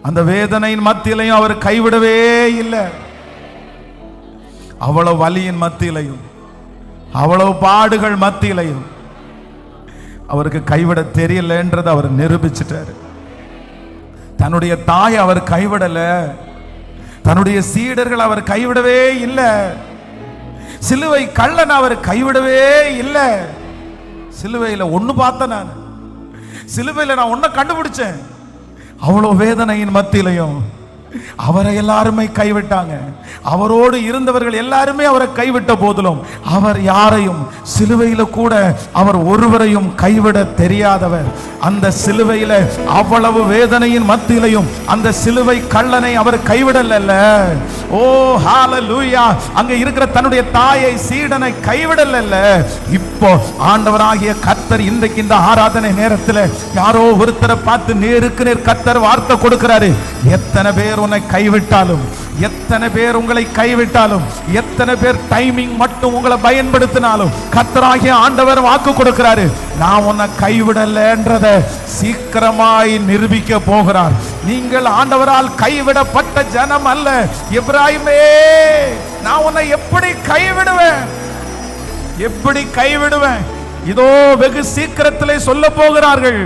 அந்த வேதனையின் மத்தியிலையும் அவர் கைவிடவே இல்லை. அவ்வளவு வலியின் மத்தியிலையும் அவ்வளவு பாடுகள் மத்தியிலையும் அவருக்கு கைவிட தெரியலன்றதை அவர் நிரூபிச்சிட்டாரு. தன்னுடைய தாய் அவர் கைவிடல, தன்னுடைய சீடர்கள் அவர் கைவிடவே இல்லை, சிலுவை கள்ளன் அவர் கைவிடவே இல்லை. சிலுவையில ஒண்ணு பார்த்தேன், நான் சிலுவையில நான் ஒன்ன கண்டுபிடிச்சேன். அவ்வளவு வேதனையின் மத்தியிலையும் அவரை எல்லாருமே கைவிட்டாங்க. அவரோடு இருந்தவர்கள் எல்லாருமே அவரை கைவிட்ட போதிலும் அவர் யாரையும், சிலுவையில கூட அவர் ஒருவரையும் கைவிட தெரியாதவர். அந்த சிலுவையில அவ்வளவு வேதனையின் மத்தியிலையும் அந்த சிலுவை கள்ளனை அவர் கைவிடல. ஓ ஹalleluya! அங்க இருக்கிற தன்னுடைய தாயை, சீடனை கைவிடல. இப்போ ஆண்டவராகிய கர்த்தர் இன்றைக்கு இந்த ஆராதனை நேரத்தில் யாரோ ஒருத்தரை பார்த்து நேருக்கு நேர் கர்த்தர் வார்த்தை கொடுக்கிறாரு. எத்தனை பேர் உன்னை கைவிட்டாலும், எத்தனை பேர் உங்களை கைவிட்டாலும், எத்தனை பேர் டைமிங் மட்டும் உங்களை பயன்படுத்தினாலும் கர்த்தராகிய ஆண்டவர் வாக்கு கொடுக்கிறாரு, நான் உன்னை கைவிடலன்றத சீக்கிரமாய் நிரூபிக்க போகிறார். நீங்கள் ஆண்டவரால் கைவிடப்பட்ட ஜனம் அல்ல. எப்ராயிமே, நான் உன்னை எப்படி கைவிடுவேன், எப்படி கைவிடுவேன்? இதோ வெகு சீக்கிரத்திலே சொல்ல போகிறார்கள்.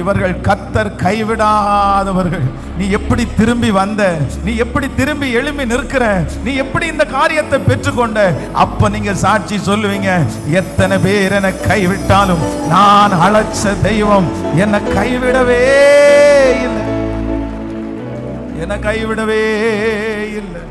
இவர்கள் கர்த்தர் கைவிடாதவர்கள். நீ எப்படி திரும்பி வந்த, நீ எப்படி திரும்பி எழும்பி நிற்கிற, நீ எப்படி இந்த காரியத்தை பெற்றுக்கொண்ட, அப்ப நீங்க சாட்சி சொல்லுவீங்க, எத்தனை பேர் என்னை கைவிட்டாலும் நான் அழைச்ச தெய்வம் என்னை கைவிடவே இல்லை, என்னை கைவிடவே இல்லை.